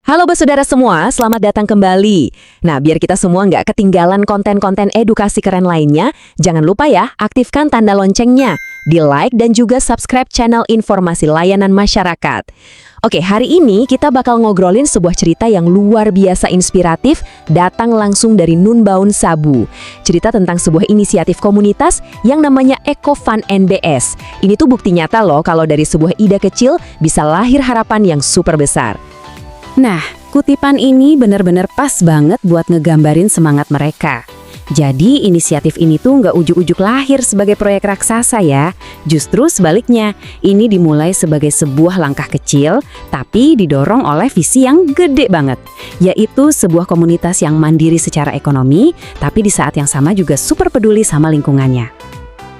Halo saudara semua, selamat datang kembali. Nah, biar kita semua nggak ketinggalan konten-konten edukasi keren lainnya, jangan lupa ya, aktifkan tanda loncengnya, di-like dan juga subscribe channel Informasi Layanan Masyarakat. Oke, hari ini kita bakal ngobrolin sebuah cerita yang luar biasa inspiratif, datang langsung dari Nunbaun Sabu. Cerita tentang sebuah inisiatif komunitas yang namanya Eco Fund NBS. Ini tuh bukti nyata loh kalau dari sebuah ide kecil bisa lahir harapan yang super besar. Nah, kutipan ini benar-benar pas banget buat ngegambarin semangat mereka. Jadi, inisiatif ini tuh nggak ujuk-ujuk lahir sebagai proyek raksasa ya. Justru sebaliknya, ini dimulai sebagai sebuah langkah kecil, tapi didorong oleh visi yang gede banget. Yaitu sebuah komunitas yang mandiri secara ekonomi, tapi di saat yang sama juga super peduli sama lingkungannya.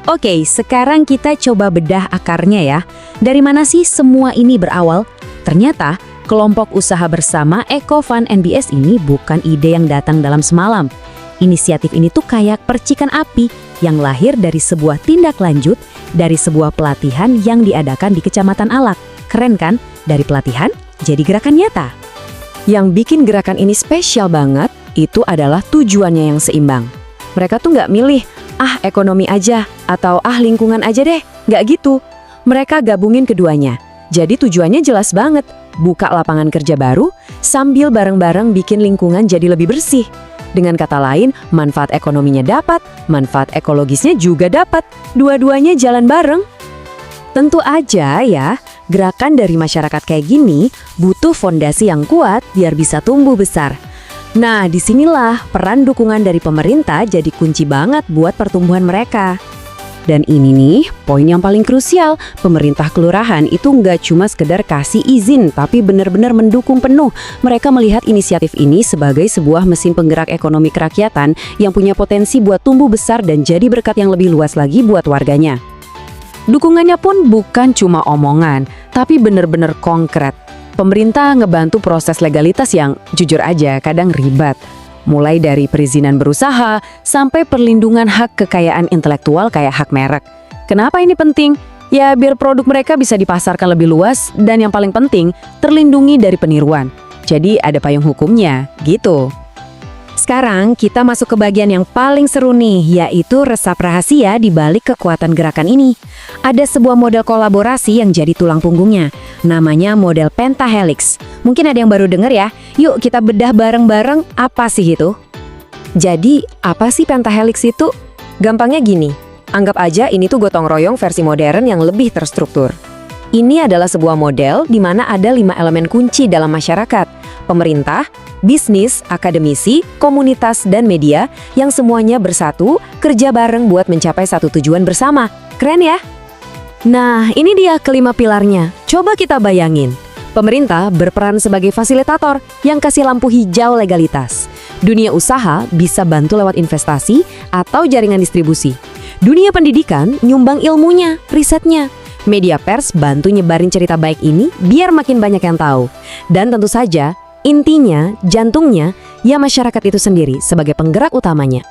Oke, sekarang kita coba bedah akarnya ya. Dari mana sih semua ini berawal? Ternyata, kelompok usaha bersama Eco Fund NBS ini bukan ide yang datang dalam semalam. Inisiatif ini tuh kayak percikan api yang lahir dari sebuah tindak lanjut, dari sebuah pelatihan yang diadakan di Kecamatan Alak. Keren kan? Dari pelatihan jadi gerakan nyata. Yang bikin gerakan ini spesial banget, itu adalah tujuannya yang seimbang. Mereka tuh nggak milih, ekonomi aja, atau lingkungan aja deh. Nggak gitu. Mereka gabungin keduanya. Jadi tujuannya jelas banget, buka lapangan kerja baru, sambil bareng-bareng bikin lingkungan jadi lebih bersih. Dengan kata lain, manfaat ekonominya dapat, manfaat ekologisnya juga dapat. Dua-duanya jalan bareng. Tentu aja ya, gerakan dari masyarakat kayak gini butuh fondasi yang kuat biar bisa tumbuh besar. Nah, disinilah peran dukungan dari pemerintah jadi kunci banget buat pertumbuhan mereka. Dan ini nih, poin yang paling krusial, pemerintah kelurahan itu nggak cuma sekedar kasih izin, tapi benar-benar mendukung penuh. Mereka melihat inisiatif ini sebagai sebuah mesin penggerak ekonomi kerakyatan yang punya potensi buat tumbuh besar dan jadi berkat yang lebih luas lagi buat warganya. Dukungannya pun bukan cuma omongan, tapi benar-benar konkret. Pemerintah ngebantu proses legalitas yang jujur aja kadang ribet. Mulai dari perizinan berusaha sampai perlindungan hak kekayaan intelektual kayak hak merek. Kenapa ini penting? Ya biar produk mereka bisa dipasarkan lebih luas dan yang paling penting terlindungi dari peniruan. Jadi ada payung hukumnya, gitu. Sekarang kita masuk ke bagian yang paling seru nih, yaitu resep rahasia di balik kekuatan gerakan ini. Ada sebuah model kolaborasi yang jadi tulang punggungnya. Namanya model pentahelix. Mungkin ada yang baru dengar ya. Yuk kita bedah bareng-bareng apa sih itu. Jadi apa sih pentahelix itu? Gampangnya gini, anggap aja ini tuh gotong royong versi modern yang lebih terstruktur. Ini adalah sebuah model di mana ada 5 elemen kunci dalam masyarakat. Pemerintah, bisnis, akademisi, komunitas, dan media yang semuanya bersatu, kerja bareng buat mencapai satu tujuan bersama. Keren ya? Nah, ini dia kelima pilarnya. Coba kita bayangin. Pemerintah berperan sebagai fasilitator yang kasih lampu hijau legalitas. Dunia usaha bisa bantu lewat investasi atau jaringan distribusi. Dunia pendidikan nyumbang ilmunya, risetnya. Media pers bantu nyebarin cerita baik ini biar makin banyak yang tahu. Dan tentu saja, intinya, jantungnya, ya masyarakat itu sendiri sebagai penggerak utamanya.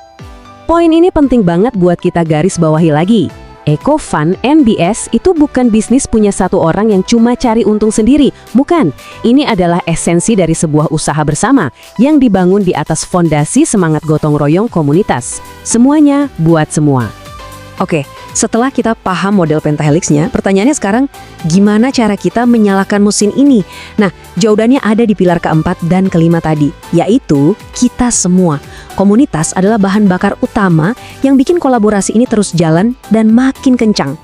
Poin ini penting banget buat kita garis bawahi lagi. Eco Fund NBS itu bukan bisnis punya satu orang yang cuma cari untung sendiri. Bukan, ini adalah esensi dari sebuah usaha bersama yang dibangun di atas fondasi semangat gotong royong komunitas. Semuanya buat semua. Oke, setelah kita paham model pentahelixnya, pertanyaannya sekarang, gimana cara kita menyalakan mesin ini? Nah, jawabannya ada di pilar keempat dan kelima tadi, yaitu kita semua. Komunitas adalah bahan bakar utama yang bikin kolaborasi ini terus jalan dan makin kencang.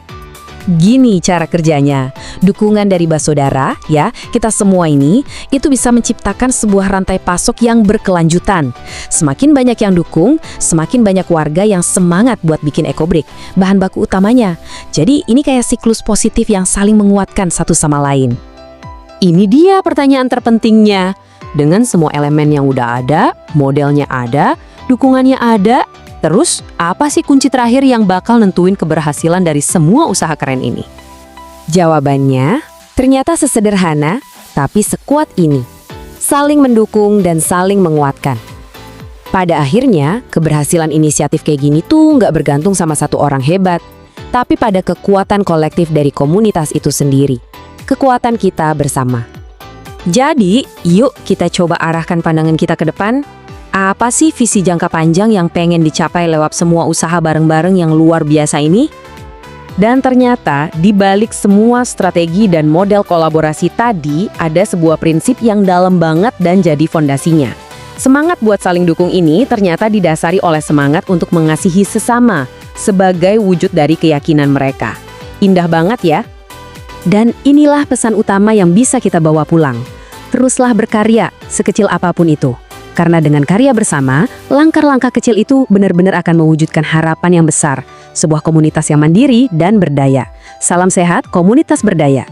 Gini cara kerjanya, dukungan dari basodara, ya, kita semua ini, itu bisa menciptakan sebuah rantai pasok yang berkelanjutan. Semakin banyak yang dukung, semakin banyak warga yang semangat buat bikin ekobrik, bahan baku utamanya. Jadi ini kayak siklus positif yang saling menguatkan satu sama lain. Ini dia pertanyaan terpentingnya. Dengan semua elemen yang udah ada, modelnya ada, dukungannya ada, terus, apa sih kunci terakhir yang bakal nentuin keberhasilan dari semua usaha keren ini? Jawabannya, ternyata sesederhana, tapi sekuat ini. Saling mendukung dan saling menguatkan. Pada akhirnya, keberhasilan inisiatif kayak gini tuh nggak bergantung sama satu orang hebat, tapi pada kekuatan kolektif dari komunitas itu sendiri. Kekuatan kita bersama. Jadi, yuk kita coba arahkan pandangan kita ke depan. Apa sih visi jangka panjang yang pengen dicapai lewat semua usaha bareng-bareng yang luar biasa ini? Dan ternyata, di balik semua strategi dan model kolaborasi tadi, ada sebuah prinsip yang dalam banget dan jadi fondasinya. Semangat buat saling dukung ini ternyata didasari oleh semangat untuk mengasihi sesama, sebagai wujud dari keyakinan mereka. Indah banget ya? Dan inilah pesan utama yang bisa kita bawa pulang. Teruslah berkarya, sekecil apapun itu. Karena dengan karya bersama, langkah-langkah kecil itu benar-benar akan mewujudkan harapan yang besar. Sebuah komunitas yang mandiri dan berdaya. Salam sehat, komunitas berdaya.